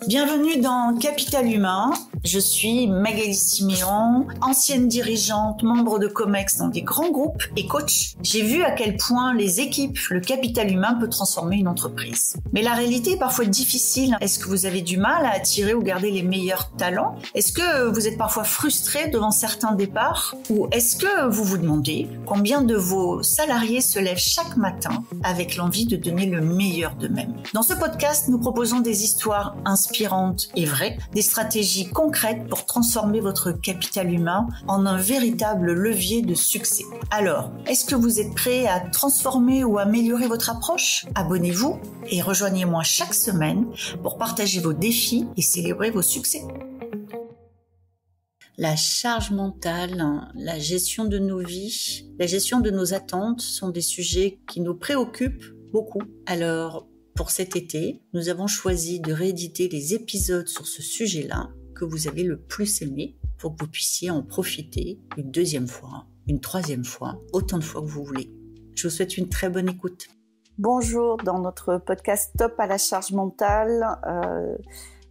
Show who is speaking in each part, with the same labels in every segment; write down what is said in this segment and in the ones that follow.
Speaker 1: Bienvenue dans Capital Humain. Je suis Magali Siméon, ancienne dirigeante, membre de Comex dans des grands groupes et coach. J'ai vu à quel point les équipes, le capital humain peut transformer une entreprise. Mais la réalité est parfois difficile. Est-ce que vous avez du mal à attirer ou garder les meilleurs talents? Est-ce que vous êtes parfois frustré devant certains départs? Ou est-ce que vous vous demandez combien de vos salariés se lèvent chaque matin avec l'envie de donner le meilleur d'eux-mêmes? Dans ce podcast, nous proposons des histoires inspirantes et vraies, des stratégies concrètes pour transformer votre capital humain en un véritable levier de succès. Alors, est-ce que vous êtes prêt à transformer ou améliorer votre approche? Abonnez-vous et rejoignez-moi chaque semaine pour partager vos défis et célébrer vos succès. La charge mentale, la gestion de nos vies, la gestion de nos attentes sont des sujets qui nous préoccupent beaucoup. Alors, pour cet été, nous avons choisi de rééditer les épisodes sur ce sujet-là que vous avez le plus aimé pour que vous puissiez en profiter une deuxième fois, une troisième fois, autant de fois que vous voulez. Je vous souhaite une très bonne écoute. Bonjour, dans notre podcast Top à la charge mentale,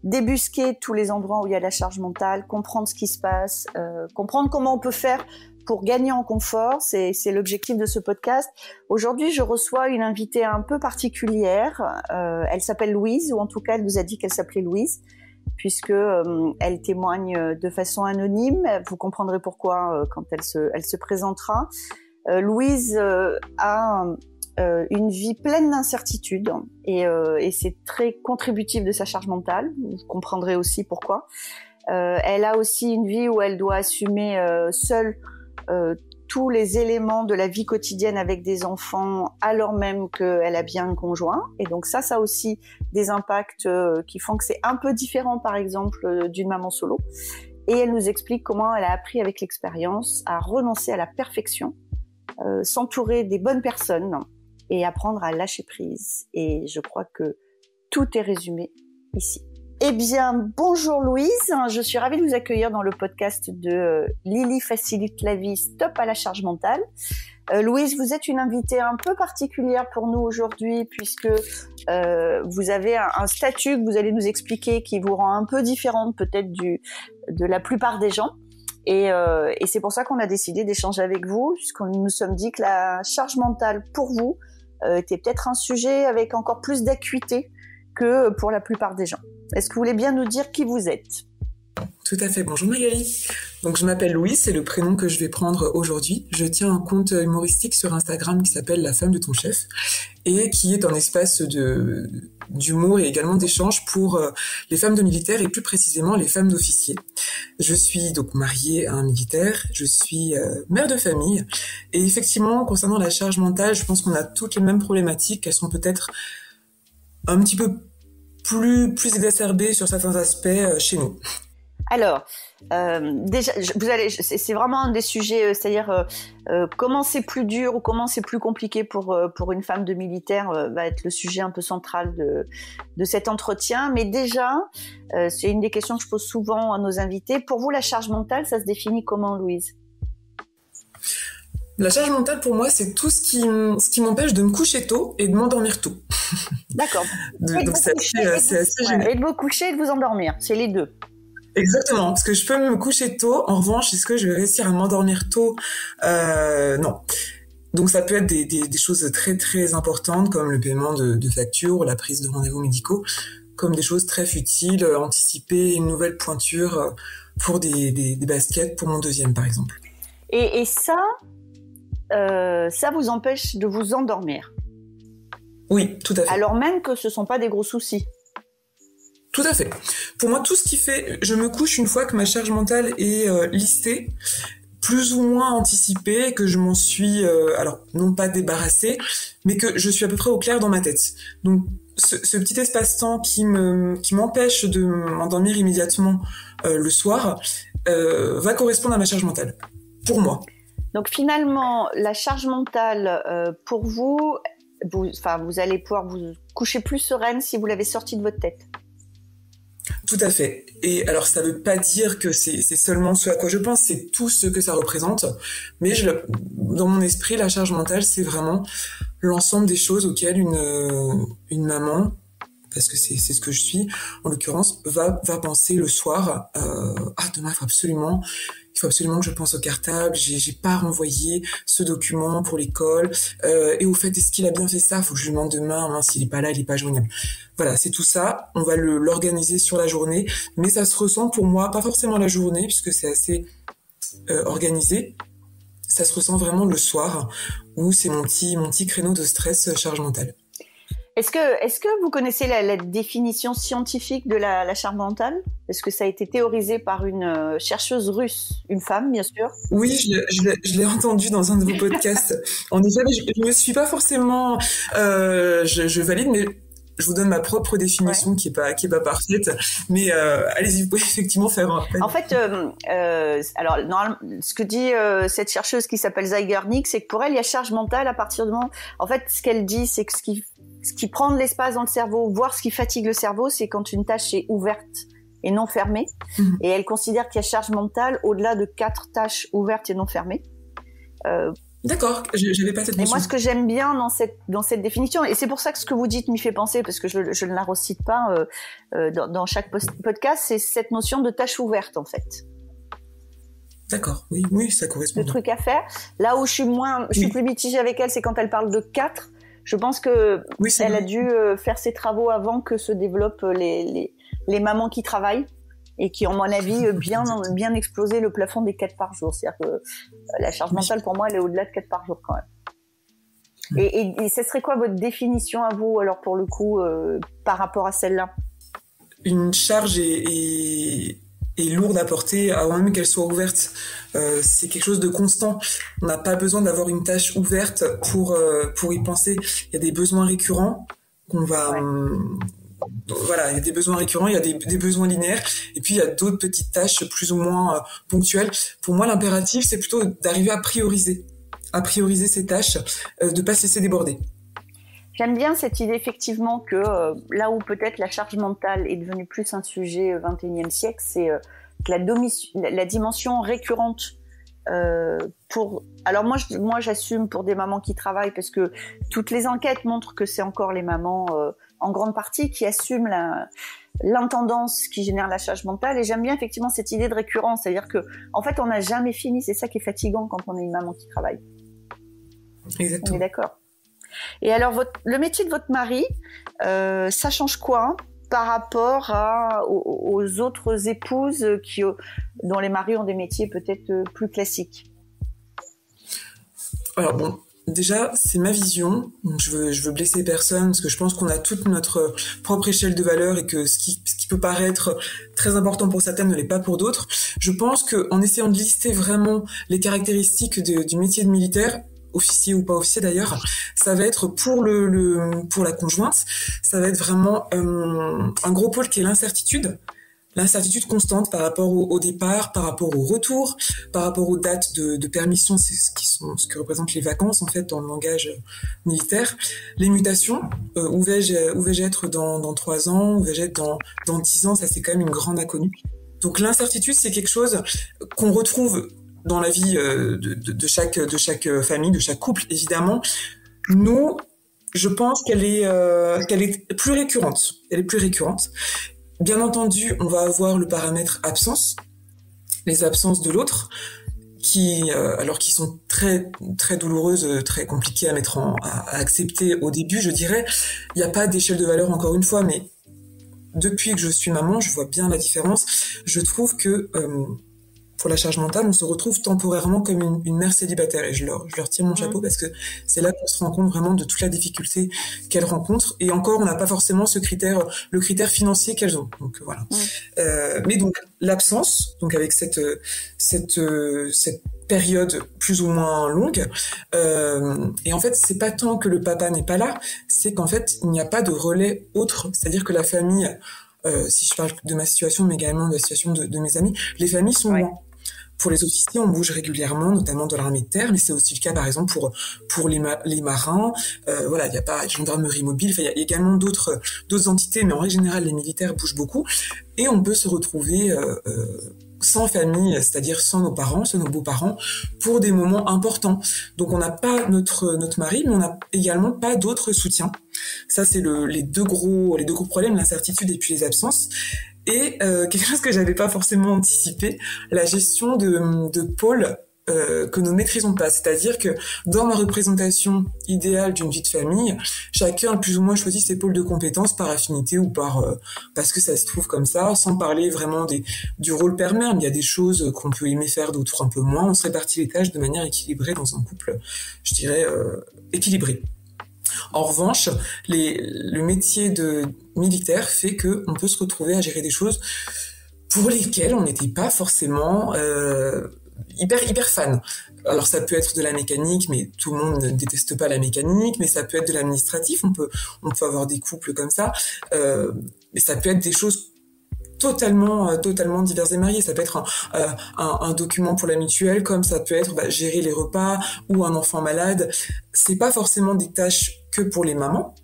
Speaker 1: débusquer tous les endroits où il y a la charge mentale, comprendre ce qui se passe, comprendre comment on peut faire pour gagner en confort, c'est l'objectif de ce podcast. Aujourd'hui, je reçois une invitée un peu particulière. Elle s'appelle Louise, ou en tout cas, elle nous a dit qu'elle s'appelait Louise, puisque elle témoigne de façon anonyme. Vous comprendrez pourquoi quand elle se présentera. Louise a une vie pleine d'incertitudes et c'est très contributif de sa charge mentale. Vous comprendrez aussi pourquoi. Elle a aussi une vie où elle doit assumer seule tous les éléments de la vie quotidienne avec des enfants alors même qu'elle a bien un conjoint. Et donc ça a aussi des impacts qui font que c'est un peu différent, par exemple, d'une maman solo. Et elle nous explique comment elle a appris avec l'expérience à renoncer à la perfection, s'entourer des bonnes personnes et apprendre à lâcher prise. Et je crois que tout est résumé ici. Eh bien, bonjour Louise, je suis ravie de vous accueillir dans le podcast de Lily facilite la vie, stop à la charge mentale. Louise, vous êtes une invitée un peu particulière pour nous aujourd'hui puisque vous avez un statut que vous allez nous expliquer qui vous rend un peu différente peut-être de la plupart des gens. Et c'est pour ça qu'on a décidé d'échanger avec vous, puisqu'on nous sommes dit que la charge mentale pour vous était peut-être un sujet avec encore plus d'acuité que pour la plupart des gens. Est-ce que vous voulez bien nous dire qui vous êtes ?
Speaker 2: Tout à fait. Bonjour Magali. Donc je m'appelle Louise, c'est le prénom que je vais prendre aujourd'hui. Je tiens un compte humoristique sur Instagram qui s'appelle La Femme de ton chef et qui est un espace d'humour et également d'échange pour les femmes de militaires et plus précisément les femmes d'officiers. Je suis donc mariée à un militaire, je suis mère de famille et effectivement concernant la charge mentale, je pense qu'on a toutes les mêmes problématiques. Elles sont peut-être un petit peu plus exacerbé sur certains aspects chez nous.
Speaker 1: Alors, déjà, c'est vraiment un des sujets, c'est-à-dire comment c'est plus dur ou comment c'est plus compliqué pour une femme de militaire va être le sujet un peu central de cet entretien. Mais déjà, c'est une des questions que je pose souvent à nos invités. Pour vous, la charge mentale, ça se définit comment, Louise ?
Speaker 2: La charge mentale, pour moi, c'est tout ce qui m'empêche de me coucher tôt et de m'endormir tôt.
Speaker 1: D'accord.
Speaker 2: Donc c'est assez génial.
Speaker 1: Et de vous coucher et de vous endormir, c'est les deux.
Speaker 2: Exactement, parce que je peux me coucher tôt. En revanche, est-ce que je vais réussir à m'endormir tôt ? Non. Donc ça peut être des choses très très importantes comme le paiement de factures, la prise de rendez-vous médicaux, comme des choses très futiles, anticiper une nouvelle pointure pour des baskets pour mon deuxième par exemple.
Speaker 1: Et ça vous empêche de vous endormir.
Speaker 2: Oui, tout à fait.
Speaker 1: Alors même que ce ne sont pas des gros soucis.
Speaker 2: Tout à fait. Pour moi, tout ce qui fait... Je me couche une fois que ma charge mentale est listée, plus ou moins anticipée, que je m'en suis... alors, non pas débarrassée, mais que je suis à peu près au clair dans ma tête. Donc, ce petit espace-temps qui m'empêche de m'endormir immédiatement le soir va correspondre à ma charge mentale. Pour moi.
Speaker 1: Donc finalement, la charge mentale, pour vous allez pouvoir vous coucher plus sereine si vous l'avez sortie de votre tête.
Speaker 2: Tout à fait. Et alors, ça veut pas dire que c'est seulement ce à quoi je pense, c'est tout ce que ça représente. Mais dans mon esprit, la charge mentale, c'est vraiment l'ensemble des choses auxquelles une maman parce que c'est ce que je suis en l'occurrence, va penser le soir demain il faut absolument que je pense au cartable, j'ai pas renvoyé ce document pour l'école, et au fait, est-ce qu'il a bien fait ça? Faut que je lui demande demain, mince, s'il est pas là, il est pas joignable. Voilà, c'est tout ça, on va l'organiser sur la journée, mais ça se ressent pour moi, pas forcément la journée, puisque c'est assez organisé, ça se ressent vraiment le soir, où c'est mon petit créneau de stress, charge mentale.
Speaker 1: Est-ce que vous connaissez la définition scientifique de la charge mentale? Est-ce que ça a été théorisé par une chercheuse russe, une femme, bien sûr?
Speaker 2: Oui, je l'ai entendu dans un de vos podcasts. En effet, je me suis pas forcément, je valide, mais je vous donne ma propre définition qui est pas parfaite. Mais allez-y, vous pouvez effectivement faire un rappel.
Speaker 1: En fait, alors normalement, ce que dit cette chercheuse qui s'appelle Zeigarnik, c'est que pour elle, il y a charge mentale à partir du moment. En fait, ce qu'elle dit, c'est que ce qui prend de l'espace dans le cerveau, voire ce qui fatigue le cerveau, c'est quand une tâche est ouverte et non fermée. Et elle considère qu'il y a charge mentale au-delà de 4 tâches ouvertes et non fermées.
Speaker 2: D'accord, j'avais pas cette notion.
Speaker 1: Et moi, ce que j'aime bien dans cette définition, et c'est pour ça que ce que vous dites m'y fait penser, parce que je ne la recite pas dans chaque podcast, c'est cette notion de tâche ouverte, en fait.
Speaker 2: D'accord, oui, ça correspond.
Speaker 1: Le truc à faire. Là où je suis plus mitigée avec elle, c'est quand elle parle de 4. Je pense que elle a dû faire ses travaux avant que se développent les mamans qui travaillent et qui ont, à mon avis, bien explosé le plafond des 4 par jour. C'est-à-dire que la charge mentale, pour moi, elle est au-delà de 4 par jour quand même. Et ce serait quoi votre définition à vous, alors pour le coup, par rapport à celle-là?
Speaker 2: Une charge est lourde à porter avant même qu'elle soit ouverte. C'est quelque chose de constant. On n'a pas besoin d'avoir une tâche ouverte pour y penser. Il y a des besoins récurrents qu'on va... Voilà, il y a des besoins récurrents, il y a des besoins linéaires, et puis il y a d'autres petites tâches plus ou moins ponctuelles. Pour moi, l'impératif, c'est plutôt d'arriver à prioriser ces tâches, de pas se laisser déborder.
Speaker 1: J'aime bien cette idée, effectivement, que là où peut-être la charge mentale est devenue plus un sujet 21e siècle, c'est que la dimension récurrente alors moi j'assume pour des mamans qui travaillent, parce que toutes les enquêtes montrent que c'est encore les mamans en grande partie qui assument l'intendance qui génère la charge mentale. Et j'aime bien effectivement cette idée de récurrence, c'est-à-dire que en fait on n'a jamais fini. C'est ça qui est fatigant quand on est une maman qui travaille.
Speaker 2: Exactement.
Speaker 1: On est d'accord. Et alors le métier de votre mari, ça change quoi par rapport aux autres épouses dont les maris ont des métiers peut-être plus classiques?
Speaker 2: Alors bon, déjà, c'est ma vision. Donc je veux blesser personne, parce que je pense qu'on a toute notre propre échelle de valeur, et que ce qui peut paraître très important pour certaines ne l'est pas pour d'autres. Je pense qu'en essayant de lister vraiment les caractéristiques du métier de militaire, officier ou pas officier d'ailleurs, ça va être pour la conjointe, ça va être vraiment un gros pôle qui est l'incertitude l'incertitude constante par rapport au départ, par rapport au retour, par rapport aux dates de permission, c'est ce que représentent les vacances en fait dans le langage militaire, les mutations, où vais-je être dans 3 ans, où vais-je être dans 10 ans, ça c'est quand même une grande inconnue. Donc l'incertitude, c'est quelque chose qu'on retrouve dans la vie de chaque famille, de chaque couple, évidemment. Nous, je pense qu'elle est plus récurrente. Elle est plus récurrente. Bien entendu, on va avoir le paramètre absence, les absences de l'autre, qui sont très très douloureuses, très compliquées à accepter au début, je dirais. Il n'y a pas d'échelle de valeur encore une fois, mais depuis que je suis maman, je vois bien la différence. Je trouve que pour la charge mentale, on se retrouve temporairement comme une mère célibataire, et je leur tire mon chapeau parce que c'est là qu'on se rend compte vraiment de toute la difficulté qu'elles rencontrent. Et encore, on n'a pas forcément le critère financier qu'elles ont. Donc voilà. Mais donc l'absence, donc avec cette période plus ou moins longue, et en fait, c'est pas tant que le papa n'est pas là, c'est qu'en fait, il n'y a pas de relais autre. C'est-à-dire que la famille, si je parle de ma situation, mais également de la situation de mes amis, les familles sont loin. Pour les officiers, on bouge régulièrement, notamment dans l'armée de terre, mais c'est aussi le cas, par exemple, pour les marins. Voilà, il n'y a pas de gendarmerie mobile. Enfin, il y a également d'autres entités, mais en règle générale, les militaires bougent beaucoup. Et on peut se retrouver sans famille, c'est-à-dire sans nos parents, sans nos beaux-parents, pour des moments importants. Donc on n'a pas notre mari, mais on n'a également pas d'autres soutiens. Ça, c'est les deux gros problèmes, l'incertitude et puis les absences. Et quelque chose que j'avais pas forcément anticipé, la gestion de pôles que nous ne maîtrisons pas. C'est-à-dire que dans ma représentation idéale d'une vie de famille, chacun a plus ou moins choisi ses pôles de compétences par affinité ou parce que ça se trouve comme ça, sans parler vraiment du rôle père-mère. Mais il y a des choses qu'on peut aimer faire, d'autres un peu moins. On se répartit les tâches de manière équilibrée dans un couple, je dirais, équilibré. En revanche, le métier de militaire fait qu'on peut se retrouver à gérer des choses pour lesquelles on n'était pas forcément hyper fan. Alors ça peut être de la mécanique, mais tout le monde ne déteste pas la mécanique, mais ça peut être de l'administratif, on peut avoir des couples comme ça, mais ça peut être des choses totalement diverses et variées. Ça peut être un document pour la mutuelle, comme ça peut être gérer les repas ou un enfant malade. C'est pas forcément des tâches que pour les mamans.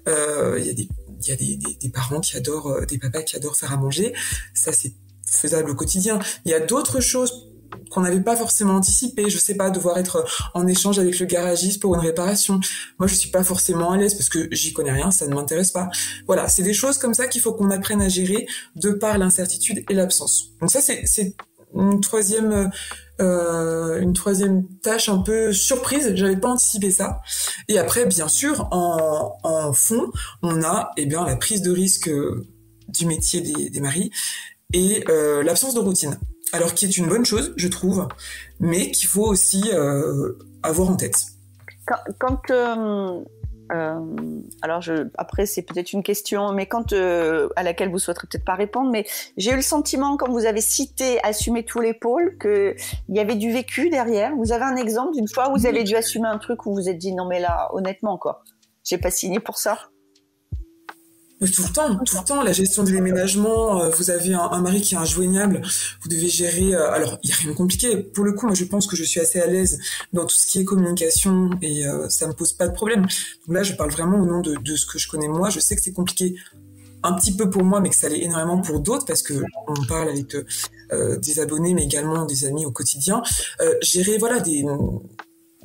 Speaker 2: Il y a des parents qui adorent, des papas qui adorent faire à manger. Ça, c'est faisable au quotidien. Il y a d'autres choses qu'on n'avait pas forcément anticipé, je sais pas, devoir être en échange avec le garagiste pour une réparation. Moi, je suis pas forcément à l'aise parce que j'y connais rien, ça ne m'intéresse pas. Voilà, c'est des choses comme ça qu'il faut qu'on apprenne à gérer de par l'incertitude et l'absence. Donc ça, c'est une troisième tâche un peu surprise, j'avais pas anticipé ça. Et après, bien sûr, en fond, on a la prise de risque du métier des maris et l'absence de routine. Alors qui est une bonne chose, je trouve, mais qu'il faut aussi avoir en tête.
Speaker 3: Après c'est peut-être une question, mais à laquelle vous souhaiterez peut-être pas répondre, mais j'ai eu le sentiment, quand vous avez cité assumer tous les pôles, qu'il y avait du vécu derrière. Vous avez un exemple d'une fois où vous avez dû assumer un truc où vous vous êtes dit non mais là, honnêtement quoi, j'ai pas signé pour ça.
Speaker 2: Mais tout le temps, la gestion du déménagement, vous avez un mari qui est injoignable, vous devez gérer, alors il n'y a rien de compliqué, pour le coup, moi je pense que je suis assez à l'aise dans tout ce qui est communication et ça me pose pas de problème. Donc là, je parle vraiment au nom de ce que je connais moi, je sais que c'est compliqué un petit peu pour moi, mais que ça l'est énormément pour d'autres, parce que on parle avec des abonnés, mais également des amis au quotidien. Gérer,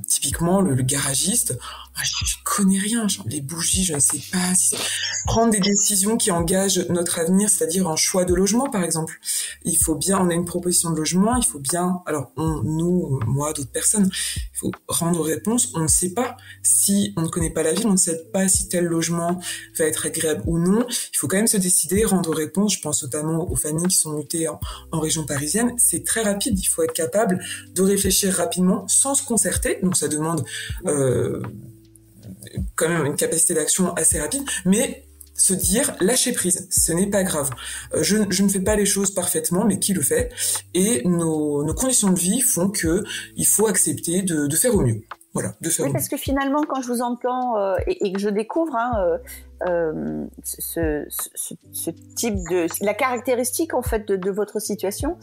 Speaker 2: typiquement le garagiste, je connais rien, genre les bougies, je ne sais pas, prendre des décisions qui engagent notre avenir, c'est-à-dire un choix de logement par exemple. On a une proposition de logement, il faut bien, alors moi, d'autres personnes, il faut rendre réponse, on ne sait pas si on ne connaît pas la ville, on ne sait pas si tel logement va être agréable ou non, il faut quand même se décider, rendre réponse, je pense notamment aux familles qui sont mutées en région parisienne, c'est très rapide, il faut être capable de réfléchir rapidement sans se concerter, donc ça demande quand même une capacité d'action assez rapide, mais se dire lâcher prise, ce n'est pas grave. Je ne fais pas les choses parfaitement, mais qui le fait? Et nos conditions de vie font que il faut accepter de faire au mieux. Voilà, de faire au mieux.
Speaker 3: Parce que finalement, quand je vous entends et que je découvre ce type la caractéristique en fait de votre situation,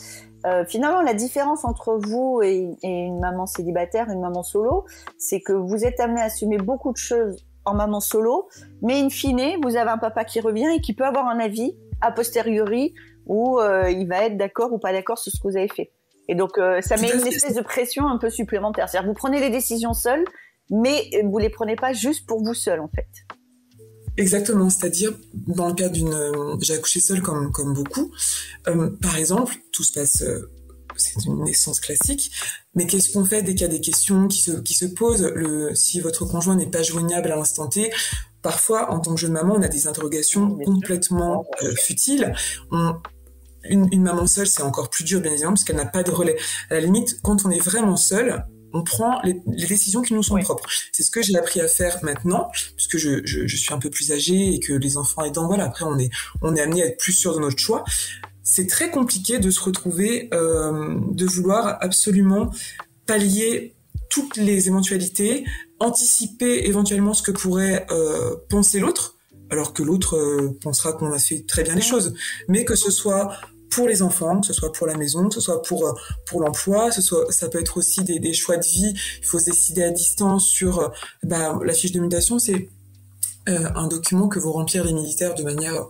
Speaker 3: finalement, la différence entre vous et une maman célibataire, une maman solo, c'est que vous êtes amené à assumer beaucoup de choses en maman solo, mais in fine, vous avez un papa qui revient et qui peut avoir un avis a posteriori où il va être d'accord ou pas d'accord sur ce que vous avez fait. Et donc, ça met une espèce de pression un peu supplémentaire. C'est-à-dire que vous prenez les décisions seules, mais vous les prenez pas juste pour vous seul, en fait.
Speaker 2: Exactement, c'est-à-dire dans le cas j'ai accouché seule comme beaucoup. Par exemple, tout se passe, c'est une naissance classique, mais qu'est-ce qu'on fait dès qu'il y a des questions qui se posent, si votre conjoint n'est pas joignable à l'instant T? Parfois, en tant que jeune maman, on a des interrogations complètement futiles. Une maman seule, c'est encore plus dur, bien évidemment, parce qu'elle n'a pas de relais. À la limite, quand on est vraiment seul, on prend les décisions qui nous sont propres. C'est ce que j'ai appris à faire maintenant, puisque je suis un peu plus âgée et que les enfants aidant, voilà, après on est amené à être plus sûr de notre choix. C'est très compliqué de se retrouver, de vouloir absolument pallier toutes les éventualités, anticiper éventuellement ce que pourrait penser l'autre, alors que l'autre pensera qu'on a fait très bien les choses, mais que ce soit pour les enfants, que ce soit pour la maison, que ce soit pour l'emploi, ça peut être aussi des choix de vie. Il faut se décider à distance sur la fiche de mutation, c'est un document que vont remplir les militaires de manière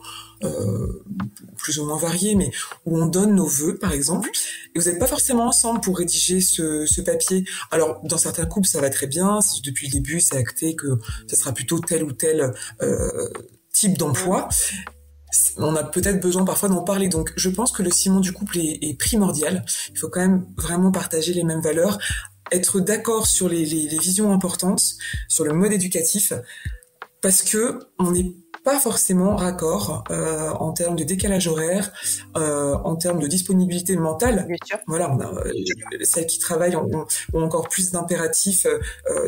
Speaker 2: plus ou moins variés, mais où on donne nos vœux, par exemple, et vous n'êtes pas forcément ensemble pour rédiger ce papier. Alors, dans certains couples, ça va très bien. Si depuis le début, c'est acté que ça sera plutôt tel ou tel type d'emploi. On a peut-être besoin parfois d'en parler. Donc, je pense que le ciment du couple est primordial. Il faut quand même vraiment partager les mêmes valeurs, être d'accord sur les visions importantes, sur le mode éducatif, parce que on n'est pas forcément raccord en termes de décalage horaire, en termes de disponibilité mentale.
Speaker 3: Bien sûr.
Speaker 2: Voilà, celles qui travaillent ont encore plus d'impératifs.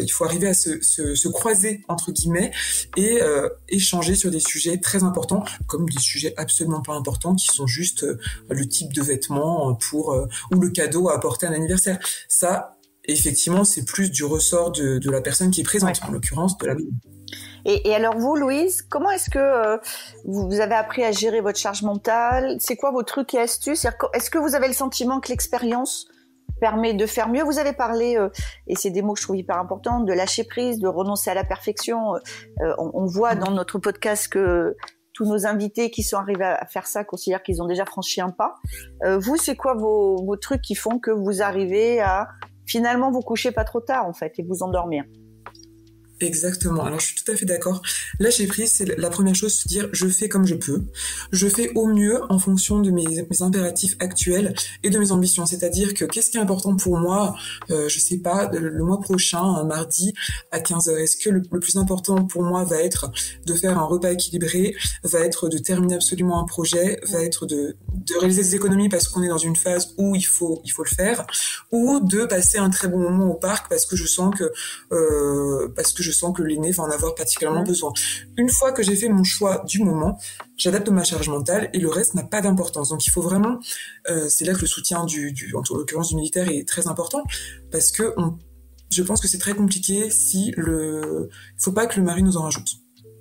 Speaker 2: Il faut arriver à se croiser entre guillemets et échanger sur des sujets très importants, comme des sujets absolument pas importants qui sont juste le type de vêtements ou le cadeau à apporter à un anniversaire. Ça, effectivement, c'est plus du ressort de la personne qui est présente, en l'occurrence de la maman.
Speaker 3: Et alors vous, Louise, comment est-ce que vous avez appris à gérer votre charge mentale? C'est quoi vos trucs et astuces? Est-ce que vous avez le sentiment que l'expérience permet de faire mieux? Vous avez parlé, et c'est des mots que je trouve hyper importants, de lâcher prise, de renoncer à la perfection. On voit dans notre podcast que tous nos invités qui sont arrivés à faire ça considèrent qu'ils ont déjà franchi un pas. Vous, c'est quoi vos trucs qui font que vous arrivez à finalement vous coucher pas trop tard, en fait, et vous endormir?
Speaker 2: Exactement. Alors, je suis tout à fait d'accord. Lâcher prise, c'est la première chose, se dire je fais comme je peux. Je fais au mieux en fonction de mes impératifs actuels et de mes ambitions. C'est-à-dire que qu'est-ce qui est important pour moi, je sais pas, le mois prochain, un mardi à 15h. Est-ce que le plus important pour moi va être de faire un repas équilibré, va être de terminer absolument un projet, va être de réaliser des économies parce qu'on est dans une phase où il faut le faire, ou de passer un très bon moment au parc parce que je sens que l'aîné va en avoir particulièrement besoin. Une fois que j'ai fait mon choix du moment, j'adapte ma charge mentale et le reste n'a pas d'importance. Donc il faut vraiment, c'est là que le soutien en l'occurrence du militaire est très important, parce que je pense que c'est très compliqué il faut pas que le mari nous en rajoute.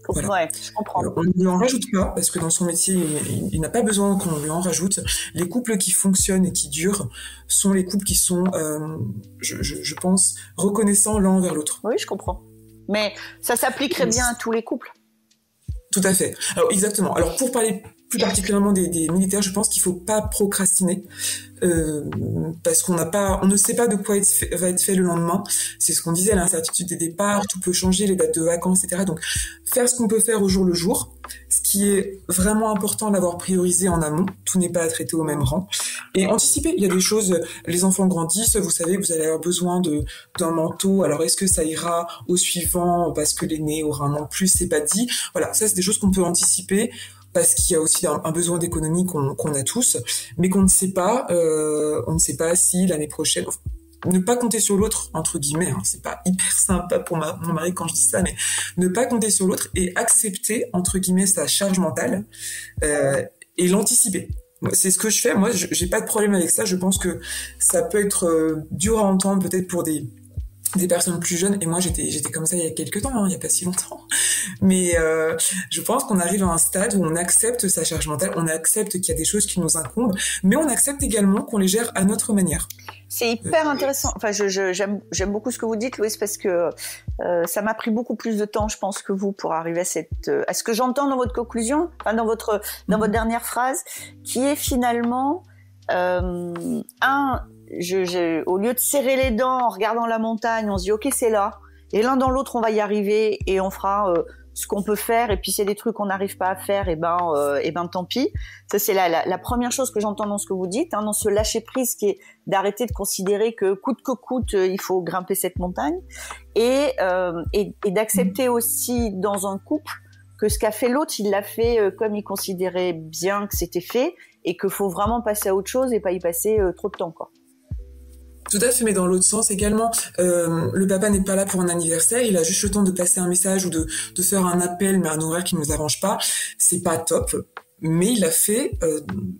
Speaker 2: Voilà.
Speaker 3: Ouais, je comprends.
Speaker 2: On ne lui en rajoute pas, parce que dans son métier, il n'a pas besoin qu'on lui en rajoute. Les couples qui fonctionnent et qui durent sont les couples qui sont, je pense, reconnaissants l'un envers l'autre.
Speaker 3: Oui, je comprends. Mais ça s'appliquerait bien à tous les couples.
Speaker 2: Tout à fait. Alors, exactement. Alors, pour parler plus particulièrement des militaires, je pense qu'il faut pas procrastiner, parce qu'on ne sait pas de quoi va être fait le lendemain. C'est ce qu'on disait, l'incertitude des départs, tout peut changer, les dates de vacances, etc. Donc, faire ce qu'on peut faire au jour le jour. Ce qui est vraiment important d'avoir priorisé en amont. Tout n'est pas à traiter au même rang. Et anticiper. Il y a des choses, les enfants grandissent, vous savez que vous allez avoir besoin d'un manteau. Alors, est-ce que ça ira au suivant parce que l'aîné aura un an de plus? C'est pas dit. Voilà. Ça, c'est des choses qu'on peut anticiper, parce qu'il y a aussi un besoin d'économie qu'on a tous, mais qu'on ne sait pas. On ne sait pas si l'année prochaine, ne pas compter sur l'autre, entre guillemets, hein, c'est pas hyper sympa pour mon mari quand je dis ça, mais ne pas compter sur l'autre et accepter, entre guillemets, sa charge mentale et l'anticiper. C'est ce que je fais. Moi, j'ai pas de problème avec ça. Je pense que ça peut être dur à entendre, peut-être pour des personnes plus jeunes, et moi j'étais comme ça il y a quelques temps, hein, il y a pas si longtemps, mais je pense qu'on arrive à un stade où on accepte sa charge mentale, on accepte qu'il y a des choses qui nous incombent, mais on accepte également qu'on les gère à notre manière.
Speaker 3: C'est hyper intéressant. Enfin, j'aime beaucoup ce que vous dites, Louise, parce que ça m'a pris beaucoup plus de temps, je pense, que vous pour arriver à ce que j'entends dans votre conclusion, enfin dans votre dernière phrase, qui est finalement au lieu de serrer les dents en regardant la montagne, on se dit ok, c'est là, et l'un dans l'autre on va y arriver et on fera ce qu'on peut faire, et puis s'il y a des trucs qu'on n'arrive pas à faire, et ben tant pis. Ça, c'est la première chose que j'entends dans ce que vous dites, hein, dans ce lâcher prise, qui est d'arrêter de considérer que coûte que coûte il faut grimper cette montagne, et d'accepter aussi dans un couple que ce qu'a fait l'autre, il l'a fait comme il considérait bien que c'était fait, et qu'il faut vraiment passer à autre chose et pas y passer trop de temps, quoi.
Speaker 2: Tout à fait, mais dans l'autre sens également, le papa n'est pas là pour un anniversaire, il a juste le temps de passer un message ou de faire un appel, mais à un horaire qui ne nous arrange pas. C'est pas top, mais il a fait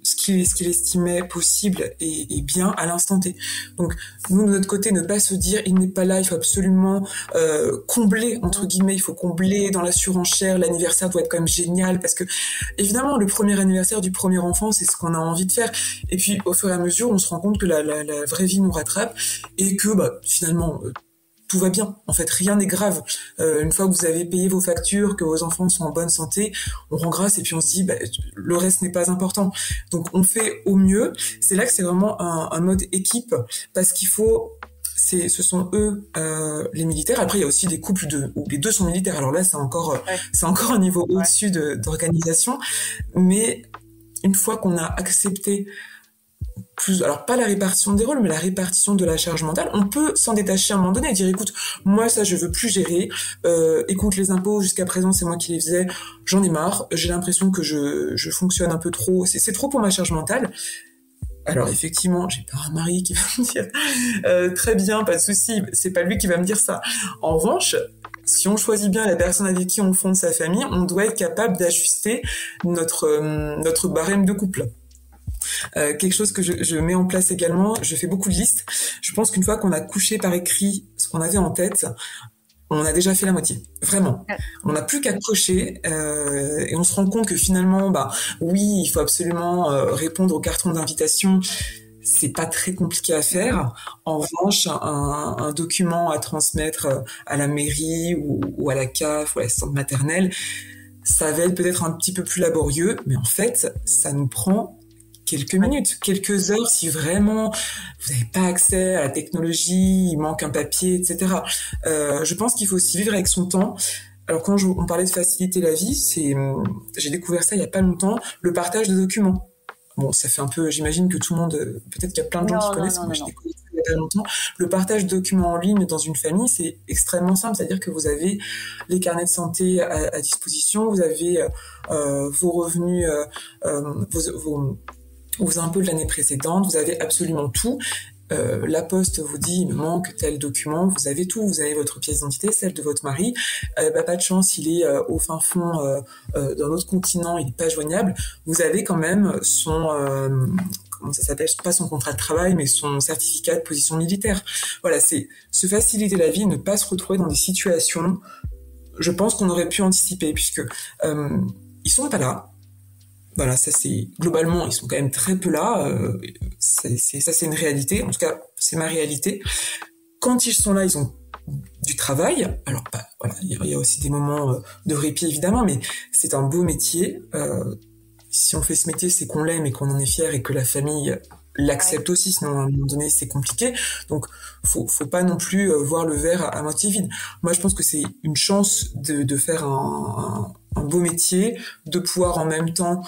Speaker 2: ce qu'il estimait possible et bien à l'instant T. Donc nous, de notre côté, ne pas se dire il n'est pas là, il faut absolument combler, entre guillemets, il faut combler dans la surenchère, l'anniversaire doit être quand même génial, parce que évidemment le premier anniversaire du premier enfant, c'est ce qu'on a envie de faire, et puis au fur et à mesure on se rend compte que la vraie vie nous rattrape, et que finalement tout va bien. En fait, rien n'est grave. Une fois que vous avez payé vos factures, que vos enfants sont en bonne santé, on rend grâce et puis on se dit, le reste n'est pas important. Donc, on fait au mieux. C'est là que c'est vraiment un mode équipe, parce qu'il faut... ce sont eux les militaires. Après, il y a aussi des couples où les deux sont militaires. Alors là, c'est encore un niveau au-dessus d'organisation. Mais une fois qu'on a accepté alors pas la répartition des rôles, mais la répartition de la charge mentale, on peut s'en détacher à un moment donné et dire, écoute, moi ça je veux plus gérer, écoute, les impôts jusqu'à présent c'est moi qui les faisais, j'en ai marre, j'ai l'impression que je fonctionne un peu trop, c'est trop pour ma charge mentale. Alors effectivement, j'ai pas un mari qui va me dire très bien, pas de souci, c'est pas lui qui va me dire ça. En revanche, si on choisit bien la personne avec qui on fonde sa famille, on doit être capable d'ajuster notre barème de couple. Quelque chose que je mets en place également, je fais beaucoup de listes. Je pense qu'une fois qu'on a couché par écrit ce qu'on avait en tête, on a déjà fait la moitié. Vraiment. On n'a plus qu'à cocher et on se rend compte que finalement, oui, il faut absolument répondre au carton d'invitation. C'est pas très compliqué à faire. En revanche, un document à transmettre à la mairie ou à la CAF ou à l'assistante maternelle, ça va être peut-être un petit peu plus laborieux, mais en fait, ça nous prend quelques minutes, quelques heures, si vraiment vous n'avez pas accès à la technologie, il manque un papier, etc. Je pense qu'il faut aussi vivre avec son temps. Alors quand on parlait de faciliter la vie, j'ai découvert ça il y a pas longtemps, le partage de documents. Bon, ça fait un peu, j'imagine que tout le monde, peut-être qu'il y a plein de gens qui connaissent, moi j'ai découvert ça il y a pas longtemps. Le partage de documents en ligne dans une famille, c'est extrêmement simple, c'est-à-dire que vous avez les carnets de santé à disposition, vous avez vos revenus, vos impôts de l'année précédente, vous avez absolument tout. La Poste vous dit, il me manque tel document, vous avez tout, vous avez votre pièce d'identité, celle de votre mari, pas de chance, il est au fin fond d'un autre continent, il n'est pas joignable, vous avez quand même son... comment ça s'appelle, pas son contrat de travail, mais son certificat de position militaire. Voilà, c'est se faciliter la vie, ne pas se retrouver dans des situations, je pense qu'on aurait pu anticiper, puisque ils sont pas là. Voilà, ça c'est globalement, ils sont quand même très peu là. C'est une réalité. En tout cas, c'est ma réalité. Quand ils sont là, ils ont du travail. Alors, voilà, il y a aussi des moments de répit évidemment, mais c'est un beau métier. Si on fait ce métier, c'est qu'on l'aime et qu'on en est fier et que la famille l'accepte aussi. Sinon, à un moment donné, c'est compliqué. Donc, faut pas non plus voir le verre à moitié vide. Moi, je pense que c'est une chance de faire un beau métier, de pouvoir en même temps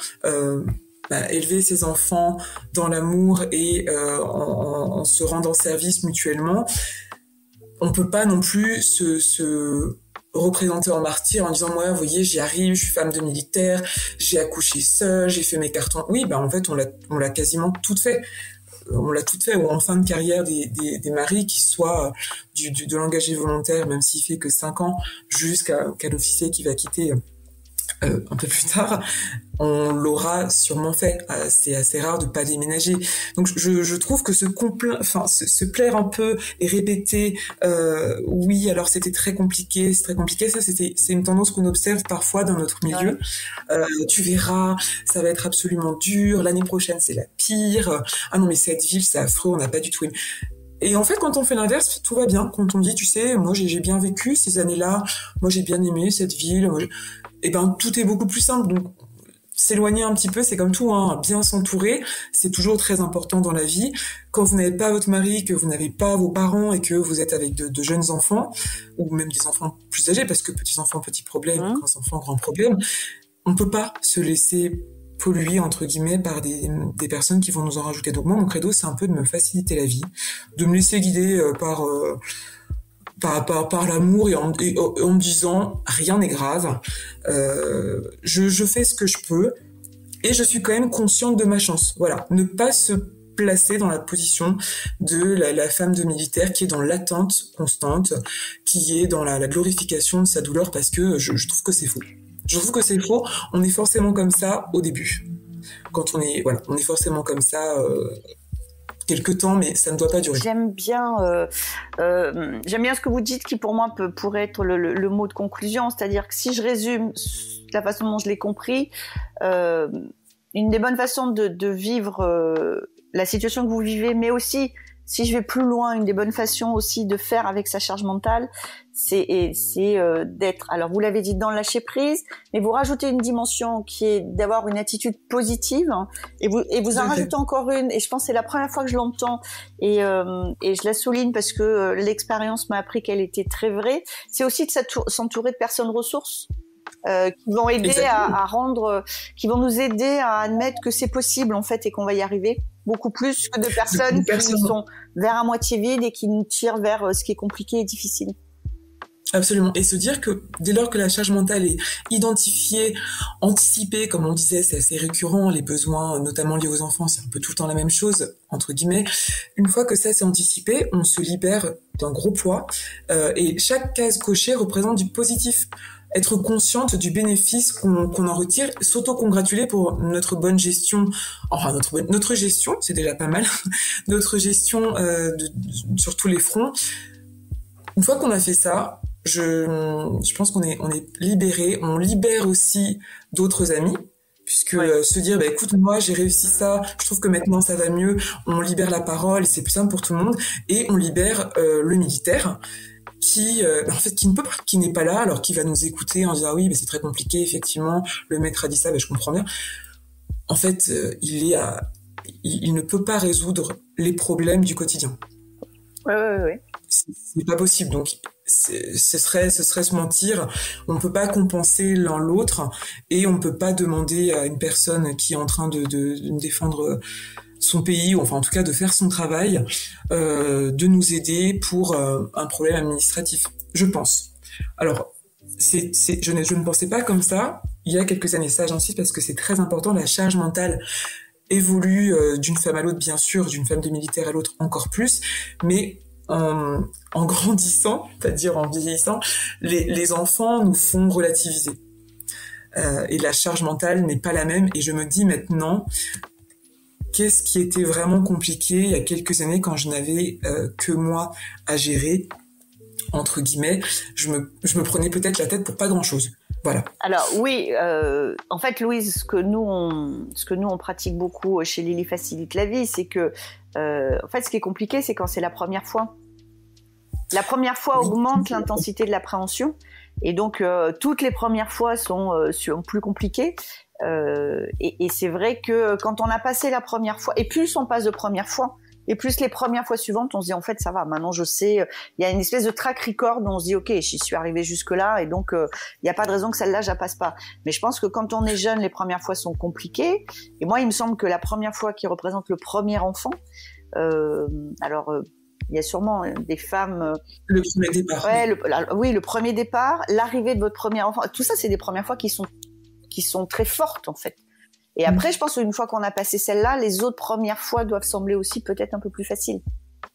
Speaker 2: élever ses enfants dans l'amour et en se rendant service mutuellement. On peut pas non plus se représenter en martyr en disant moi, vous voyez, j'y arrive, je suis femme de militaire, j'ai accouché seule, j'ai fait mes cartons. Oui, en fait, on l'a quasiment tout fait. On l'a tout fait, ou en fin de carrière des maris, qui soient de l'engagé volontaire, même s'il fait que 5 ans, jusqu'à l'officier qui va quitter un peu plus tard, on l'aura sûrement fait. C'est assez rare de pas déménager. Donc je trouve que se plaire un peu et répéter oui, alors c'était très compliqué, c'est très compliqué, ça c'est une tendance qu'on observe parfois dans notre milieu. Tu verras, ça va être absolument dur, l'année prochaine c'est la pire. Ah non mais cette ville c'est affreux, on n'a pas du tout aimé. Et en fait, quand on fait l'inverse, tout va bien. Quand on dit, tu sais, moi j'ai bien vécu ces années-là, moi j'ai bien aimé cette ville, tout est beaucoup plus simple. Donc, s'éloigner un petit peu, c'est comme tout, hein, bien s'entourer, c'est toujours très important dans la vie. Quand vous n'avez pas votre mari, que vous n'avez pas vos parents et que vous êtes avec de jeunes enfants, ou même des enfants plus âgés, parce que petits enfants, petits problèmes, grands enfants, grands problèmes, on peut pas se laisser polluer, entre guillemets, par des personnes qui vont nous en rajouter. Donc moi, mon credo, c'est un peu de me faciliter la vie, de me laisser guider par l'amour et en me disant rien n'est grave, je fais ce que je peux et je suis quand même consciente de ma chance. Voilà, ne pas se placer dans la position de la femme de militaire qui est dans l'attente constante, qui est dans la glorification de sa douleur, parce que je trouve que c'est faux. Je trouve que c'est faux. On est forcément comme ça au début. Quand on est forcément comme ça quelque temps, mais ça ne doit pas durer.
Speaker 3: J'aime bien ce que vous dites, qui pour moi pourrait être le mot de conclusion, c'est-à-dire que si je résume la façon dont je l'ai compris, une des bonnes façons de vivre la situation que vous vivez, mais aussi si je vais plus loin, une des bonnes façons aussi de faire avec sa charge mentale, c'est d'être, alors vous l'avez dit, dans le lâcher prise, mais vous rajoutez une dimension qui est d'avoir une attitude positive, hein, et vous en rajoutez encore une, et je pense que c'est la première fois que je l'entends, et je la souligne parce que l'expérience m'a appris qu'elle était très vraie, c'est aussi de s'entourer de personnes ressources, qui vont aider à rendre, qui vont nous aider à admettre que c'est possible en fait et qu'on va y arriver, beaucoup plus que de personnes qui sont vers à moitié vides et qui nous tirent vers ce qui est compliqué et difficile.
Speaker 2: Absolument. Et se dire que dès lors que la charge mentale est identifiée, anticipée, comme on disait, c'est assez récurrent, les besoins, notamment liés aux enfants, c'est un peu tout le temps la même chose, entre guillemets. Une fois que ça c'est anticipé, on se libère d'un gros poids, et chaque case cochée représente du positif. Être consciente du bénéfice qu'on en retire, s'auto-congratuler pour notre bonne gestion, enfin notre gestion, c'est déjà pas mal, notre gestion sur tous les fronts. Une fois qu'on a fait ça, je pense qu'on est libéré. On libère aussi d'autres amis, puisque se dire bah écoute, moi j'ai réussi ça, je trouve que maintenant ça va mieux. On libère la parole, c'est plus simple pour tout le monde, et on libère le militaire qui n'est pas là, alors qui va nous écouter en disant ah oui mais c'est très compliqué, effectivement le maître a dit ça, je comprends bien. En fait il ne peut pas résoudre les problèmes du quotidien.
Speaker 3: Ouais.
Speaker 2: C'est pas possible, donc ce serait se mentir. On peut pas compenser l'un l'autre, et on peut pas demander à une personne qui est en train de défendre son pays, ou enfin en tout cas de faire son travail, de nous aider pour un problème administratif, je pense. Alors je ne pensais pas comme ça il y a quelques années, ça j'insiste parce que c'est très important. La charge mentale évolue d'une femme à l'autre, bien sûr, d'une femme de militaire à l'autre encore plus, mais en grandissant, c'est-à-dire en vieillissant, les enfants nous font relativiser. Et la charge mentale n'est pas la même, et je me dis maintenant, qu'est-ce qui était vraiment compliqué il y a quelques années quand je n'avais que moi à gérer, entre guillemets, je me prenais peut-être la tête pour pas grand-chose. Voilà.
Speaker 3: Alors oui, en fait, Louise, ce que nous on pratique beaucoup chez Lily Facilite la vie, c'est que en fait, ce qui est compliqué, c'est quand c'est la première fois. La première fois augmente l'intensité de l'appréhension, et donc toutes les premières fois sont plus compliquées. Et c'est vrai que quand on a passé la première fois, et plus on passe de première fois, et plus les premières fois suivantes, on se dit en fait ça va, maintenant je sais, il y a une espèce de track record où on se dit ok, j'y suis arrivé jusque là, et donc il n'y a pas de raison que celle-là je la passe pas. Mais je pense que quand on est jeune, les premières fois sont compliquées, et moi il me semble que la première fois qui représente le premier enfant, il y a sûrement des femmes...
Speaker 2: Le premier départ.
Speaker 3: Ouais, le premier départ, l'arrivée de votre premier enfant, tout ça c'est des premières fois qui sont très fortes en fait. Et après, je pense qu'une fois qu'on a passé celle-là, les autres premières fois doivent sembler aussi peut-être un peu plus faciles.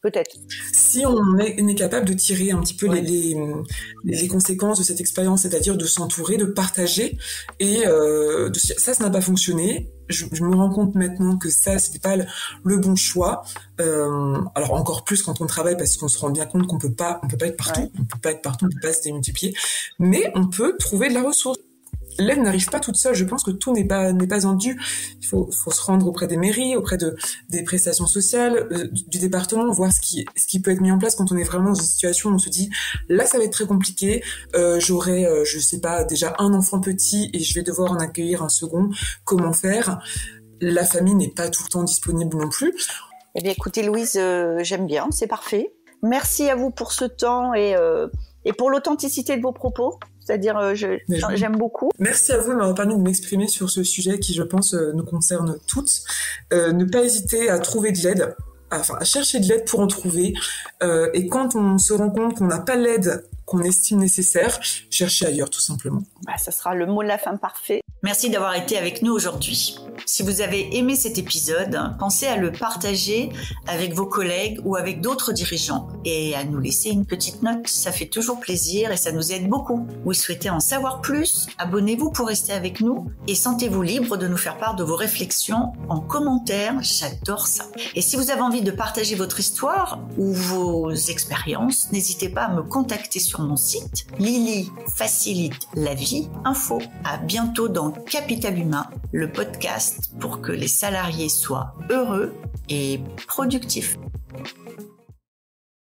Speaker 3: Peut-être.
Speaker 2: Si on est capable de tirer un petit peu les conséquences de cette expérience, c'est-à-dire de s'entourer, de partager, et ça n'a pas fonctionné. Je me rends compte maintenant que ça, c'était pas le bon choix. Alors encore plus quand on travaille, parce qu'on se rend bien compte qu'on peut pas être partout. Ouais. On peut pas être partout, on peut pas se démultiplier. Mais on peut trouver de la ressource. L'aide n'arrive pas toute seule. Je pense que tout n'est pas en dû. Il faut se rendre auprès des mairies, auprès des prestations sociales, du département, voir ce qui peut être mis en place quand on est vraiment dans une situation où on se dit là ça va être très compliqué. J'aurai je sais pas, déjà un enfant petit et je vais devoir en accueillir un second. Comment faire? La famille n'est pas tout le temps disponible non plus.
Speaker 3: Eh bien écoutez Louise, j'aime bien, c'est parfait. Merci à vous pour ce temps et pour l'authenticité de vos propos. C'est-à-dire, j'aime beaucoup.
Speaker 2: Merci à vous de m'avoir permis de m'exprimer sur ce sujet qui, je pense, nous concerne toutes. Ne pas hésiter à trouver de l'aide, à chercher de l'aide pour en trouver. Et quand on se rend compte qu'on n'a pas l'aide qu'on estime nécessaire, chercher ailleurs, tout simplement.
Speaker 3: Ça sera le mot de la fin parfait.
Speaker 1: Merci d'avoir été avec nous aujourd'hui. Si vous avez aimé cet épisode, pensez à le partager avec vos collègues ou avec d'autres dirigeants et à nous laisser une petite note. Ça fait toujours plaisir et ça nous aide beaucoup. Vous souhaitez en savoir plus? Abonnez-vous pour rester avec nous et sentez-vous libre de nous faire part de vos réflexions en commentaire. J'adore ça. Et si vous avez envie de partager votre histoire ou vos expériences, n'hésitez pas à me contacter sur mon site Lily Facilite la vie info. À bientôt dans Capital Humain, le podcast pour que les salariés soient heureux et productifs.